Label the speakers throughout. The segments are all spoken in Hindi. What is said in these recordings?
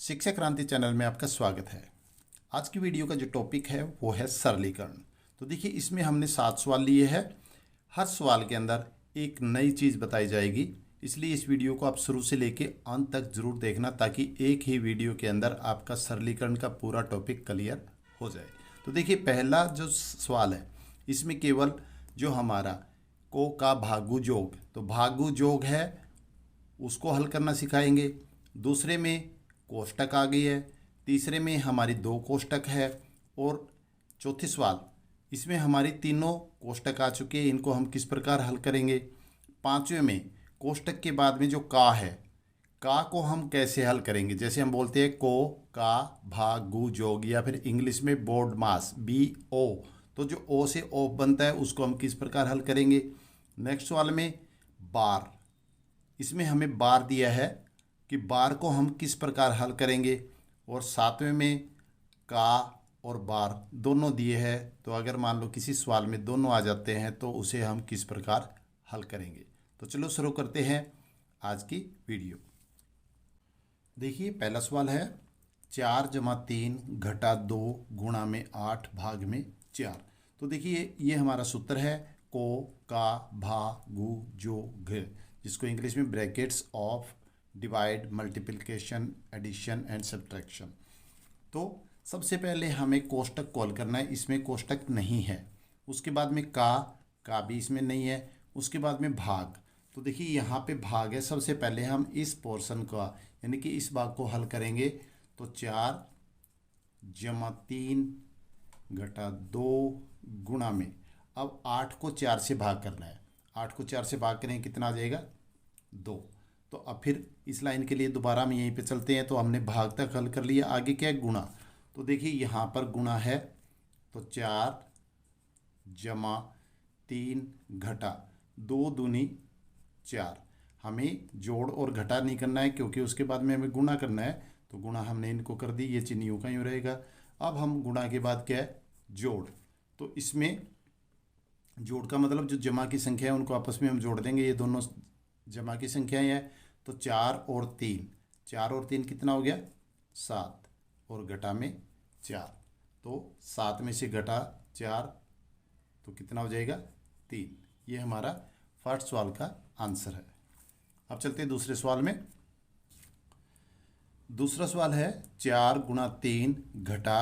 Speaker 1: शिक्षा क्रांति चैनल में आपका स्वागत है। आज की वीडियो का जो टॉपिक है वो है सरलीकरण। तो देखिए, इसमें हमने 7 सवाल लिए हैं। हर सवाल के अंदर एक नई चीज़ बताई जाएगी, इसलिए इस वीडियो को आप शुरू से लेके अंत तक जरूर देखना, ताकि एक ही वीडियो के अंदर आपका सरलीकरण का पूरा टॉपिक क्लियर हो जाए। तो देखिए, पहला जो सवाल है इसमें केवल जो हमारा को का भागु जोग, तो भागु जोग है उसको हल करना सिखाएंगे। दूसरे में कोष्टक आ गई है। तीसरे में हमारी 2 कोष्टक है। और चौथे सवाल, इसमें हमारी तीनों कोष्टक आ चुके हैं, इनको हम किस प्रकार हल करेंगे। पांचवें में कोष्टक के बाद में जो का है, का को हम कैसे हल करेंगे। जैसे हम बोलते हैं को, का, भा, गु, जोग, या फिर इंग्लिश में बोर्ड मास BO, तो जो ओ से ऑफ बनता है उसको हम किस प्रकार हल करेंगे। नेक्स्ट सवाल में बार, इसमें हमें बार दिया है कि बार को हम किस प्रकार हल करेंगे। और 7वें में का और बार दोनों दिए हैं, तो अगर मान लो किसी सवाल में दोनों आ जाते हैं तो उसे हम किस प्रकार हल करेंगे। तो चलो शुरू करते हैं आज की वीडियो। देखिए, पहला सवाल है 4 + 3 घटा 2 गुणा में 8 भाग में 4। तो देखिए, ये हमारा सूत्र है को, का, भा, गु, जो, घ, जिसको इंग्लिश में brackets of divide, multiplication, addition and subtraction. तो सबसे पहले हमें कोष्टक कॉल करना है, इसमें कोष्टक नहीं है। उसके बाद में का भी इसमें नहीं है। उसके बाद में भाग, तो देखिए यहाँ पे भाग है। सबसे पहले हम इस पोर्शन का यानी कि इस भाग को हल करेंगे। तो 4 + 3 घटा 2 गुणा में, अब 8 को 4 से भाग करना है। 8 को 4 से भाग करें कितना आ जाएगा 2। तो अब फिर इस लाइन के लिए दोबारा हम यहीं पे चलते हैं। तो हमने भाग तक हल कर लिया, आगे क्या है गुणा। तो देखिए यहाँ पर गुणा है, तो 4 + 3 घटा 2 दूनी 4। हमें जोड़ और घटा नहीं करना है, क्योंकि उसके बाद में हमें गुणा करना है। तो गुणा हमने इनको कर दी, ये चिन्ह यूं का यूं रहेगा। अब हम गुणा के बाद क्या है जोड़। तो इसमें जोड़ का मतलब जो जमा की संख्या है उनको आपस में हम जोड़ देंगे, ये दोनों जमा की संख्याएं हैं। तो 4 और 3, 4 और 3 कितना हो गया 7, और घटा में 4, तो 7 में से घटा 4 तो कितना हो जाएगा 3। ये हमारा फर्स्ट सवाल का आंसर है। अब चलते हैं दूसरे सवाल में। दूसरा सवाल है 4 × 3 घटा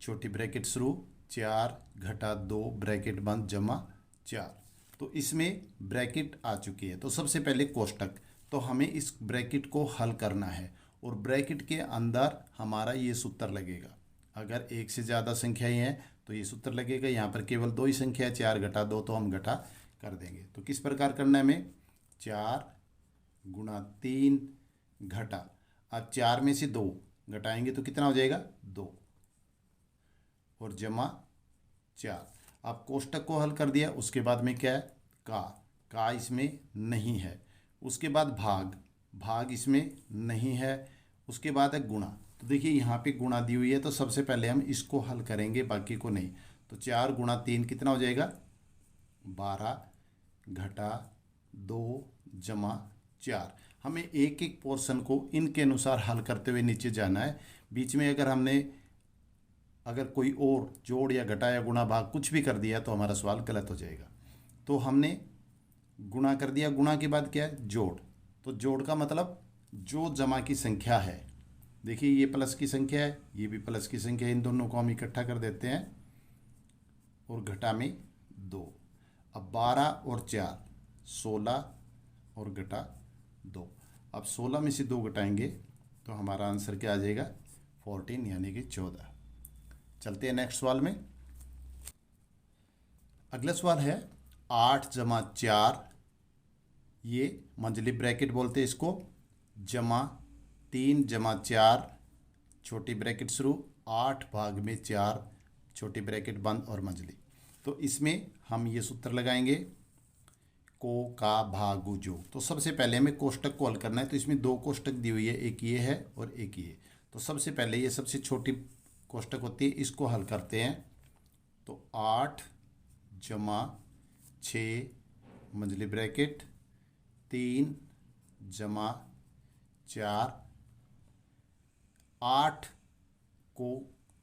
Speaker 1: छोटी ब्रैकेट शुरू 4 घटा 2 ब्रैकेट बंद जमा 4। तो इसमें ब्रैकेट आ चुकी है। तो सबसे पहले कोष्टक, तो हमें इस ब्रैकेट को हल करना है, और ब्रैकेट के अंदर हमारा ये सूत्र लगेगा। अगर एक से ज़्यादा संख्याएं हैं तो ये सूत्र लगेगा। यहाँ पर केवल 2 ही संख्या है, 4 घटा 2, तो हम घटा कर देंगे। तो किस प्रकार करना है हमें, 4 × 3 घटा, अब 4 में से 2 घटाएंगे तो कितना हो जाएगा 2, और जमा 4। अब कोष्टक को हल कर दिया। उसके बाद में क्या है का इसमें नहीं है। उसके बाद भाग इसमें नहीं है। उसके बाद है गुणा, तो देखिए यहाँ पे गुणा दी हुई है, तो सबसे पहले हम इसको हल करेंगे, बाकी को नहीं। तो 4 × 3 कितना हो जाएगा 12 घटा 2 जमा 4। हमें एक एक पोर्शन को इनके अनुसार हल करते हुए नीचे जाना है। बीच में अगर कोई और जोड़ या घटा या गुणा भाग कुछ भी कर दिया तो हमारा सवाल गलत हो जाएगा। तो हमने गुणा कर दिया, गुणा के बाद क्या है जोड़। तो जोड़ का मतलब जो जमा की संख्या है, देखिए ये प्लस की संख्या है, ये भी प्लस की संख्या है, इन दोनों को हम इकट्ठा कर देते हैं, और घटा में 2। अब 12 और 4 16, और घटा 2। अब 16 में से 2 घटाएंगे तो हमारा आंसर क्या आ जाएगा 14, यानी कि 14। चलते हैं नेक्स्ट सवाल में। अगला सवाल है 8 + 4, ये मंझली ब्रैकेट बोलते हैं इसको, जमा 3 + 4 छोटी ब्रैकेट शुरू 8 भाग में 4 छोटी ब्रैकेट बंद और मंझली। तो इसमें हम ये सूत्र लगाएंगे को, का, भा, गु, जो। तो सबसे पहले हमें कोष्टक को हल करना है। तो इसमें 2 कोष्टक दी हुई है, एक ये है और एक ये। तो सबसे पहले ये सबसे छोटी कोष्टक होती है, इसको हल करते हैं। तो 8 + 6 मंझली ब्रैकेट 3 + 4 8 को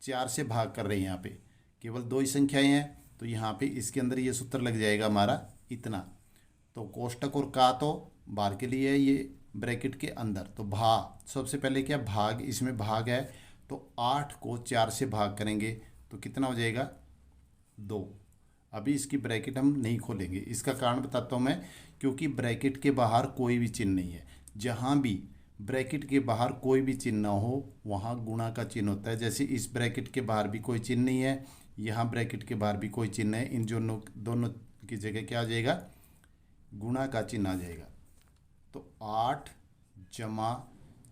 Speaker 1: 4 से भाग कर रहे हैं, यहाँ पे केवल दो ही संख्याएं हैं, तो यहाँ पे इसके अंदर ये सूत्र लग जाएगा हमारा इतना। तो कोष्टक और का तो बाहर के लिए है, ये ब्रैकेट के अंदर। तो सबसे पहले क्या भाग, इसमें भाग है, तो 8 को 4 से भाग करेंगे तो कितना हो जाएगा 2। अभी इसकी ब्रैकेट हम नहीं खोलेंगे, इसका कारण बताता हूँ मैं, क्योंकि ब्रैकेट के बाहर कोई भी चिन्ह नहीं है। जहाँ भी ब्रैकेट के बाहर कोई भी चिन्ह ना हो वहाँ गुणा का चिन्ह होता है। जैसे इस ब्रैकेट के बाहर भी कोई चिन्ह नहीं है, यहाँ ब्रैकेट के बाहर भी कोई चिन्ह है, इन दोनों की जगह क्या आ जाएगा, गुणा का चिन्ह आ जाएगा। तो 8 जमा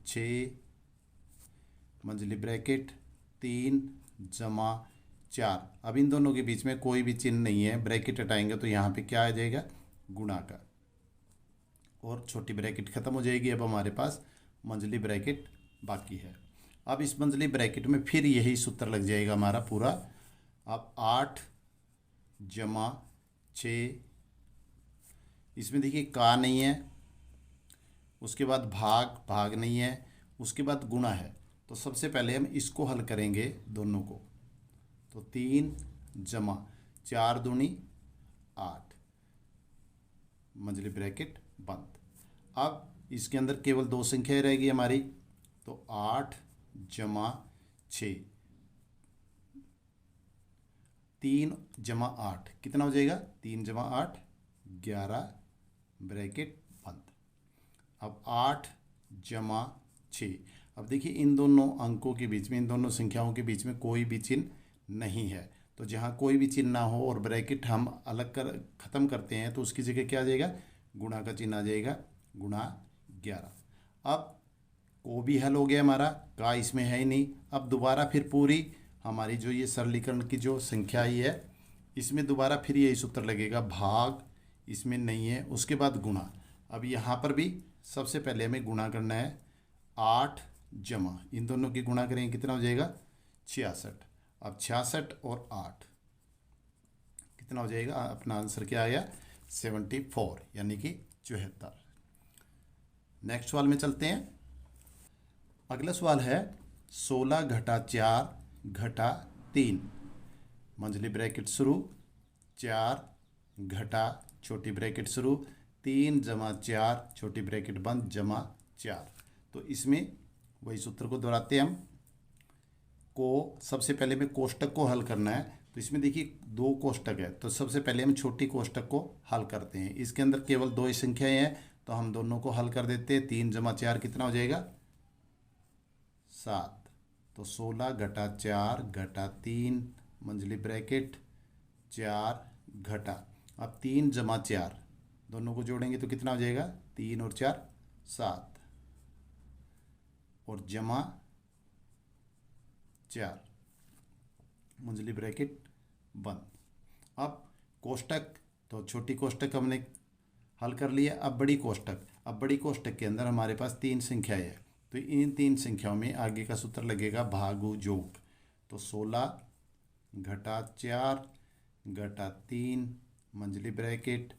Speaker 1: 6 मंझली ब्रैकेट 3 जमा 4। अब इन दोनों के बीच में कोई भी चिन्ह नहीं है, ब्रैकेट हटाएंगे तो यहाँ पे क्या आ जाएगा, गुणा का, और छोटी ब्रैकेट खत्म हो जाएगी। अब हमारे पास मंझली ब्रैकेट बाकी है। अब इस मंझली ब्रैकेट में फिर यही सूत्र लग जाएगा हमारा पूरा। अब 8 जमा 6, इसमें देखिए का नहीं है, उसके बाद भाग नहीं है, उसके बाद गुणा है। तो सबसे पहले हम इसको हल करेंगे दोनों को। तो 3 जमा 4 दूनी 8 मंझली ब्रैकेट बंद। अब इसके अंदर केवल दो संख्याएं रहेगी हमारी, तो 8 जमा 6, 3 जमा 8 कितना हो जाएगा, 3 जमा 8 11 ब्रैकेट बंद। अब 8 जमा 6, अब देखिए इन दोनों अंकों के बीच में, इन दोनों संख्याओं के बीच में कोई भी चिन्ह नहीं है। तो जहाँ कोई भी चिन्ह ना हो और ब्रैकेट हम अलग कर ख़त्म करते हैं तो उसकी जगह क्या आ जाएगा, गुणा का चिन्ह आ जाएगा, गुणा 11। अब को भी हल हो गया हमारा, का इसमें है ही नहीं। अब दोबारा फिर पूरी हमारी जो ये सरलीकरण की जो संख्या आई है, इसमें दोबारा फिर यही सूत्र लगेगा, भाग इसमें नहीं है, उसके बाद गुणा। अब यहाँ पर भी सबसे पहले हमें गुणा करना है, 8 जमा इन दोनों की गुणा करेंगे कितना हो जाएगा, 66। अब 66 और 8 कितना हो जाएगा, अपना आंसर क्या आया, 74 यानी कि 74। नेक्स्ट सवाल में चलते हैं। अगला सवाल है 16 घटा 4 घटा 3 मंझली ब्रैकेट शुरू, 4 घटा छोटी ब्रैकेट शुरू, 3 जमा 4 छोटी ब्रैकेट बंद जमा 4। तो इसमें वही सूत्र को दोहराते हैं हम को। सबसे पहले में कोष्टक को हल करना है, तो इसमें देखिए दो कोष्टक है, तो सबसे पहले हम छोटी कोष्टक को हल करते हैं। इसके अंदर केवल दो ही संख्याएं हैं, तो हम दोनों को हल कर देते हैं। 3 जमा 4 कितना हो जाएगा, 7। तो 16 घटा 4 घटा 3 मंझली ब्रैकेट 4 घटा, अब 3 जमा 4 दोनों को जोड़ेंगे तो कितना हो जाएगा, 3 और 4 7 और जमा 4 मंझली ब्रैकेट बंद। अब कोष्टक, तो छोटी कोष्टक हमने हल कर लिया। अब बड़ी कोष्टक, अब बड़ी कोष्टक के अंदर हमारे पास 3 संख्याएं हैं, तो इन 3 संख्याओं में आगे का सूत्र लगेगा भागु जोग। तो 16 घटा 4 घटा 3 मंझली ब्रैकेट,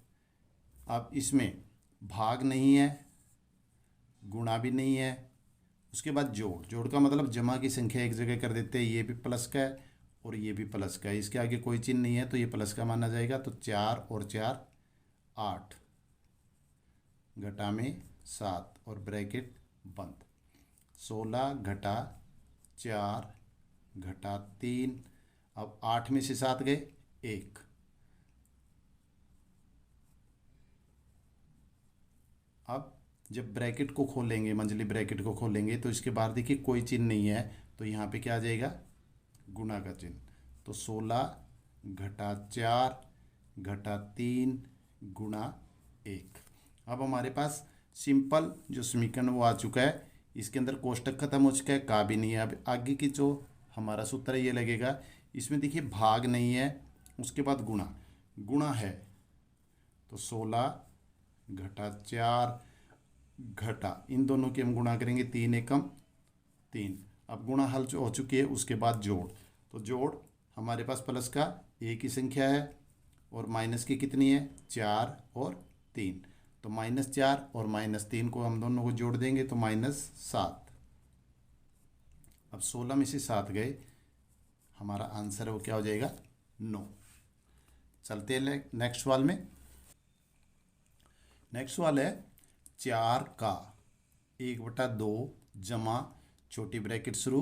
Speaker 1: अब इसमें भाग नहीं है, गुणा भी नहीं है, उसके बाद जोड़ का मतलब जमा की संख्या एक जगह कर देते हैं, ये भी प्लस का है और ये भी प्लस का है, इसके आगे कोई चिन्ह नहीं है तो ये प्लस का माना जाएगा। तो 4 और 4 8 घटा में 7 और ब्रैकेट बंद। 16 घटा 4 घटा 3, अब 8 में से 7 गए 1, अब जब ब्रैकेट को खोलेंगे, मंझली ब्रैकेट को खोलेंगे तो इसके बाहर देखिए कोई चिन्ह नहीं है, तो यहाँ पे क्या आ जाएगा, गुणा का चिन्ह। तो 16 घटा 4 घटा 3 गुणा 1। अब हमारे पास सिंपल जो समीकरण वो आ चुका है, इसके अंदर कोष्टक खत्म हो चुका है, का भी नहीं है। अब आगे की जो हमारा सूत्र है ये लगेगा, इसमें देखिए भाग नहीं है, उसके बाद गुणा है, तो 16 घटा 4 घटा, इन दोनों की हम गुणा करेंगे, 3 एकम 3। अब गुणा हल हो चुकी है, उसके बाद जोड़, तो जोड़ हमारे पास प्लस का एक ही संख्या है और माइनस की कितनी है, 4 और 3। तो -4 और -3 को हम दोनों को जोड़ देंगे तो -7 अब 16 में से 7 गए, हमारा आंसर है वो क्या हो जाएगा, 9। चलते हैं नेक्स्ट सवाल में। नेक्स्ट सवाल है 4 का 1/2 जमा छोटी ब्रैकेट शुरू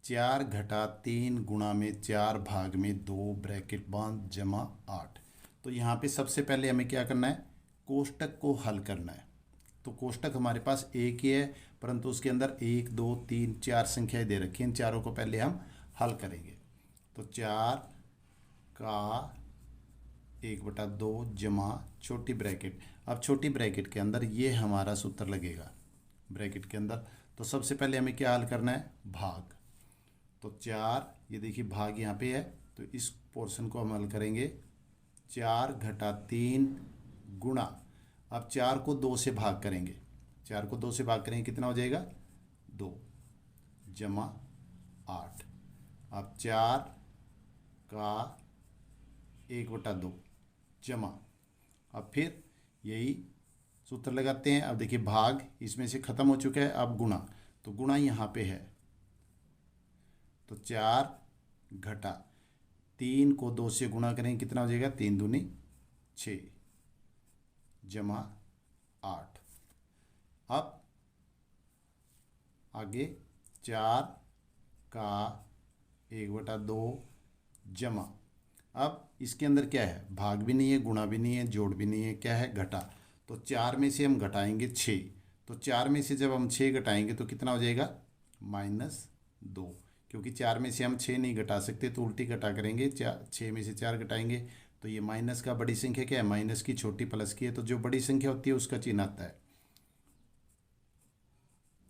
Speaker 1: 4 घटा 3 गुणा में 4 भाग में 2 ब्रैकेट बंद जमा 8। तो यहाँ पे सबसे पहले हमें क्या करना है, कोष्टक को हल करना है। तो कोष्टक हमारे पास एक ही है, परंतु उसके अंदर 1 2 3 4 संख्याएं दे रखी हैं। इन चारों को पहले हम हल करेंगे। तो 4 का 1/2 जमा छोटी ब्रैकेट, अब छोटी ब्रैकेट के अंदर ये हमारा सूत्र लगेगा ब्रैकेट के अंदर। तो सबसे पहले हमें क्या हल करना है, भाग। तो 4, ये देखिए भाग यहाँ पे है, तो इस पोर्शन को हम हल करेंगे। 4 घटा 3 गुणा, अब 4 को 2 से भाग करेंगे, 4 को 2 से भाग करेंगे कितना हो जाएगा, 2 जमा 8। अब 4 का 1/2 जमा, अब फिर यही सूत्र लगाते हैं। अब देखिए भाग इसमें से ख़त्म हो चुका है, अब गुणा, तो गुणा यहाँ पे है। तो 4 घटा 3 को 2 से गुणा करेंगे कितना हो जाएगा, 3 दूनी 6 जमा 8। अब आगे 4 का 1/2 जमा, अब इसके अंदर क्या है, भाग भी नहीं है, गुणा भी नहीं है, जोड़ भी नहीं है, क्या है, घटा। तो 4 में से हम घटाएंगे 6, तो 4 में से जब हम 6 घटाएंगे तो कितना हो जाएगा, -2, क्योंकि 4 में से हम 6 नहीं घटा सकते तो उल्टी घटा करेंगे। 6 में से 4 घटाएंगे तो ये माइनस का बड़ी संख्या क्या है, माइनस की छोटी प्लस की है, तो जो बड़ी संख्या होती है उसका चिन्ह आता है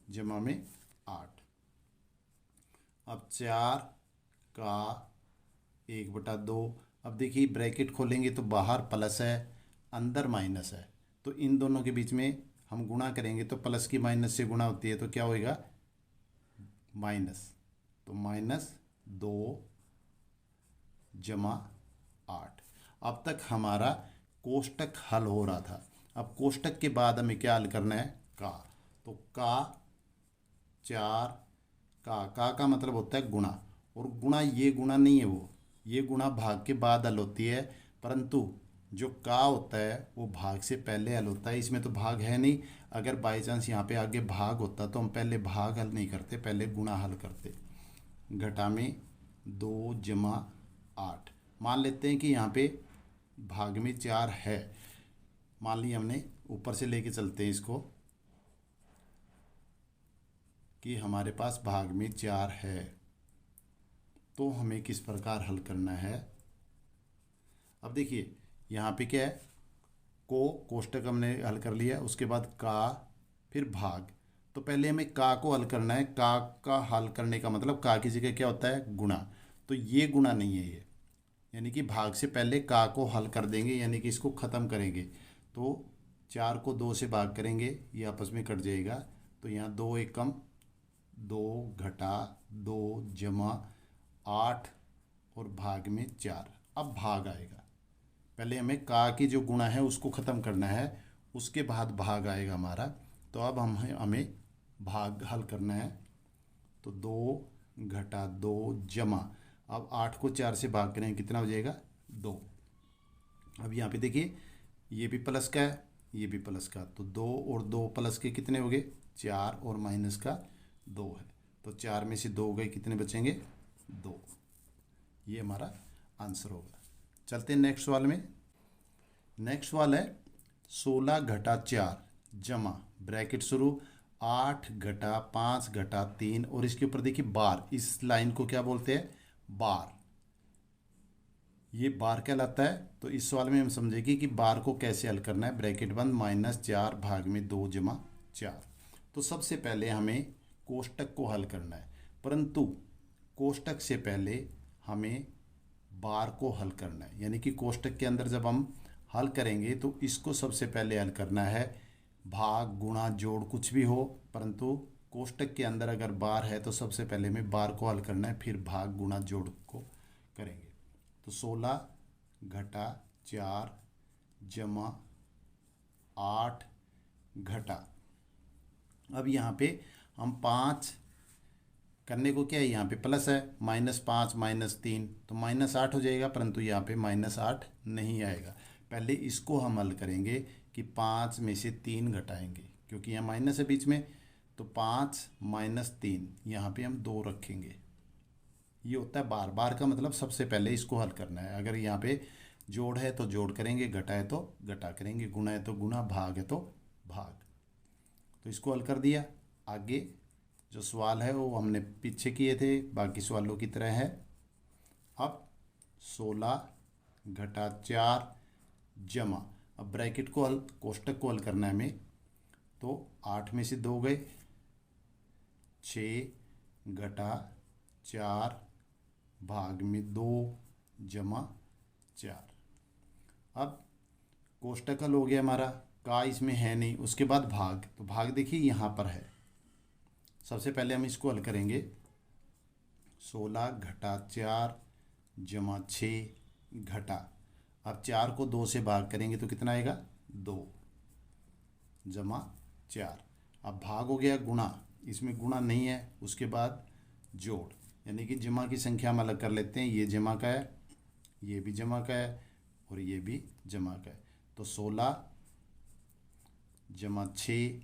Speaker 1: जमा में 8। अब 4 का 1/2, अब देखिए ब्रैकेट खोलेंगे तो बाहर प्लस है, अंदर माइनस है, तो इन दोनों के बीच में हम गुणा करेंगे तो प्लस की माइनस से गुणा होती है, तो क्या होएगा, माइनस। तो -2 जमा 8। अब तक हमारा कोष्टक हल हो रहा था। अब कोष्टक के बाद हमें क्या हल करना है, का। तो का 4 का मतलब होता है गुणा, और गुणा ये गुणा नहीं है, वो ये गुणा भाग के बाद हल होती है, परंतु जो का होता है वो भाग से पहले हल होता है। इसमें तो भाग है नहीं, अगर बाई चांस यहाँ पे आगे भाग होता तो हम पहले भाग हल नहीं करते, पहले गुणा हल करते। घटा में 2 जमा 8, मान लेते हैं कि यहाँ पे भाग में 4 है, मान लिया हमने, ऊपर से लेके चलते हैं इसको कि हमारे पास भाग में 4 है, तो हमें किस प्रकार हल करना है। अब देखिए यहाँ पे क्या है, को कोष्टक हमने हल कर लिया, उसके बाद का, फिर भाग। तो पहले हमें का को हल करना है। का हल करने का मतलब का की जगह क्या होता है, गुणा। तो ये गुणा नहीं है ये, यानी कि भाग से पहले का को हल कर देंगे, यानी कि इसको ख़त्म करेंगे। तो 4 को 2 से भाग करेंगे, ये आपस में कट जाएगा, तो यहाँ 2 एक कम, 2 घटा 2 जमा 8 और भाग में 4। अब भाग आएगा, पहले हमें का की जो गुणा है उसको ख़त्म करना है, उसके बाद भाग आएगा हमारा। तो अब हमें भाग हल करना है। तो 2 घटा 2 जमा, अब 8 को 4 से भाग करें कितना हो जाएगा, 2। अब यहाँ पे देखिए ये भी प्लस का है, ये भी प्लस का, तो 2 और 2 प्लस के कितने हो गए, 4, और माइनस का 2 है, तो 4 में से 2 गए, कितने बचेंगे, 2। ये हमारा आंसर होगा। चलते हैं नेक्स्ट सवाल में। नेक्स्ट सवाल है 16 घटा 4 जमा ब्रैकेट शुरू 8 घटा 5 घटा 3, और इसके ऊपर देखिए बार, इस लाइन को क्या बोलते हैं, बार। ये बार कहलाता है। तो इस सवाल में हम समझेंगे कि बार को कैसे हल करना है। ब्रैकेट बंद, -4 भाग में 2 जमा 4। तो सबसे पहले हमें कोष्टक को हल करना है, परंतु कोष्टक से पहले हमें बार को हल करना है, यानी कि कोष्टक के अंदर जब हम हल करेंगे तो इसको सबसे पहले हल करना है। भाग गुणा जोड़ कुछ भी हो, परंतु कोष्टक के अंदर अगर बार है तो सबसे पहले हमें बार को हल करना है, फिर भाग गुणा जोड़ को करेंगे। तो 16 घटा 4 जमा 8 घटा, अब यहाँ पे हम 5 करने को क्या है, यहाँ पे प्लस है, -5 -3 तो -8 हो जाएगा, परंतु यहाँ पे -8 नहीं आएगा। पहले इसको हम हल करेंगे कि 5 में से 3 घटाएंगे, क्योंकि यहाँ माइनस है बीच में, तो 5 - 3 यहाँ पे हम 2 रखेंगे। ये होता है बार बार का मतलब सबसे पहले इसको हल करना है। अगर यहाँ पे जोड़ है तो जोड़ करेंगे, घटा है तो घटा करेंगे, गुणा है तो गुणा, भाग है तो भाग। तो इसको हल कर दिया। आगे जो सवाल है वो हमने पीछे किए थे, बाकी सवालों की तरह है। अब 16 घटा 4 जमा, अब ब्रैकेट को हल, कोष्टक को हल करना है हमें, तो 8 में से 2 गए, 6 घटा 4 भाग में 2 जमा 4। अब कोष्टक हल हो गया हमारा, का इसमें है नहीं, उसके बाद भाग, तो भाग देखिए यहाँ पर है। सबसे पहले हम इसको हल करेंगे, 16 घटा 4 जमा 6 घटा, अब 4 को 2 से भाग करेंगे तो कितना आएगा, 2 जमा 4। अब भाग हो गया गुणा, इसमें गुणा नहीं है, उसके बाद जोड़, यानी कि जमा की संख्या हम अलग कर लेते हैं। ये जमा का है, ये भी जमा का है और ये भी जमा का है, तो 16 जमा 6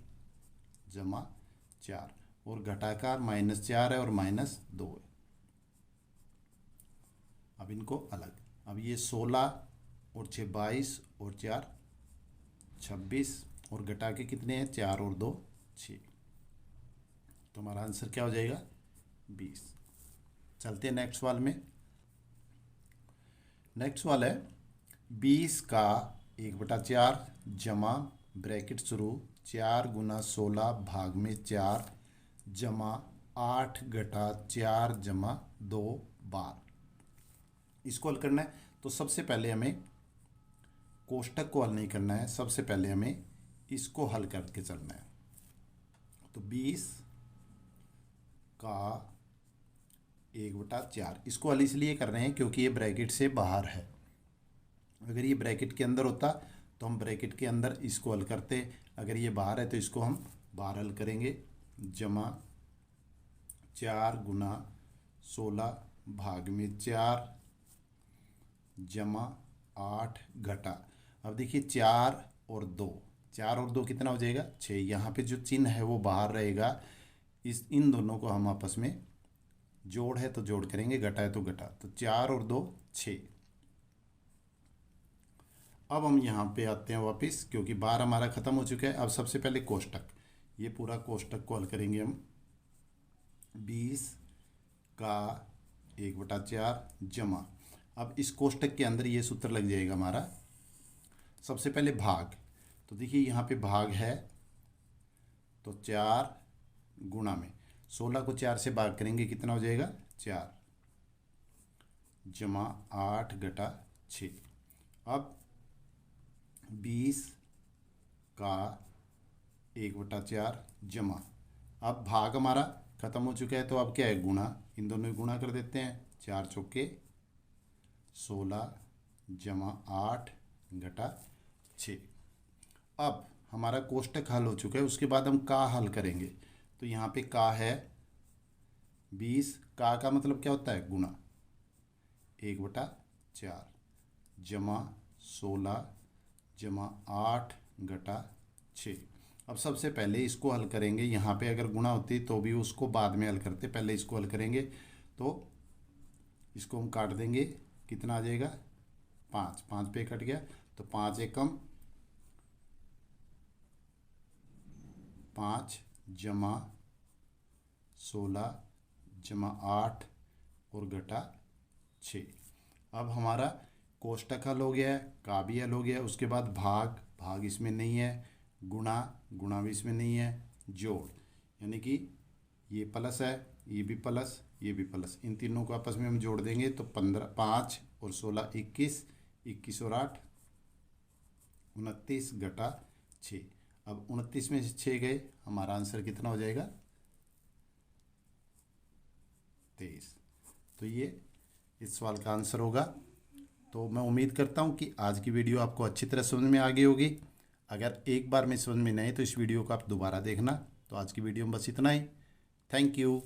Speaker 1: जमा 4, और घटाकार -4 है और -2 है। अब इनको अलग, अब ये 16 और 6 22 और 4 26, और घटा के कितने हैं, 4 और 2 6, तो हमारा आंसर क्या हो जाएगा, 20। चलते हैं नेक्स्ट सवाल में। नेक्स्ट सवाल है 20 का 1/4 जमा ब्रैकेट शुरू 4 गुना 16 भाग में 4 जमा 8 घटा 4 जमा 2 बार। इसको हल करना है तो सबसे पहले हमें कोष्टक को हल नहीं करना है, सबसे पहले हमें इसको हल करके चलना है। तो 20 का 1/4, इसको हल इसलिए कर रहे हैं क्योंकि ये ब्रैकेट से बाहर है। अगर ये ब्रैकेट के अंदर होता तो हम ब्रैकेट के अंदर इसको हल करते, अगर ये बाहर है तो इसको हम बाहर हल करेंगे। जमा 4 गुना 16 भाग में 4 जमा 8 घटा, अब देखिए 4 और 2, 4 और 2 कितना हो जाएगा, 6। यहाँ पे जो चिन्ह है वो बाहर रहेगा, इन दोनों को हम आपस में, जोड़ है तो जोड़ करेंगे, घटा है तो घटा, तो 4 और 2 6। अब हम यहाँ पे आते हैं वापस, क्योंकि बार हमारा ख़त्म हो चुका है। अब सबसे पहले कोष्टक, ये पूरा कोष्टक को हल करेंगे हम। 20 का 1/4 जमा, अब इस कोष्टक के अंदर ये सूत्र लग जाएगा हमारा। सबसे पहले भाग, तो देखिए यहाँ पे भाग है, तो 4 गुणा में 16 को 4 से भाग करेंगे, कितना हो जाएगा, 4 जमा 8 घटा 6। अब 20 का 1/4 जमा, अब भाग हमारा ख़त्म हो चुका है तो अब क्या है, गुणा, इन दोनों को गुणा कर देते हैं। 4 चौके 16 जमा 8 घटा 6। अब हमारा कोष्टक हल हो चुका है, उसके बाद हम का हल करेंगे। तो यहाँ पे का है 20, का मतलब क्या होता है, गुणा 1/4 जमा 16 जमा 8 घटा 6। अब सबसे पहले इसको हल करेंगे, यहाँ पे अगर गुणा होती तो भी उसको बाद में हल करते, पहले इसको हल करेंगे। तो इसको हम काट देंगे, कितना आ जाएगा, 5, 5 पे कट गया, तो 5 एकम 5 जमा 16 जमा 8 और घटा 6। अब हमारा कोष्टक हल हो गया है, का भी हल हो गया है। उसके बाद भाग, भाग इसमें नहीं है, गुणा, गुणा भी इसमें नहीं है, जोड़, यानी कि ये प्लस है, ये भी प्लस, ये भी प्लस, इन तीनों को आपस में हम जोड़ देंगे तो 15, 5 और 16 21, 21 और 8 29 घटा 6। अब 29 में से 6 गए, हमारा आंसर कितना हो जाएगा, 23। तो ये इस सवाल का आंसर होगा। तो मैं उम्मीद करता हूँ कि आज की वीडियो आपको अच्छी तरह समझ में आ गई होगी। अगर एक बार में समझ में नहीं तो इस वीडियो को आप दोबारा देखना। तो आज की वीडियो में बस इतना ही। Thank you.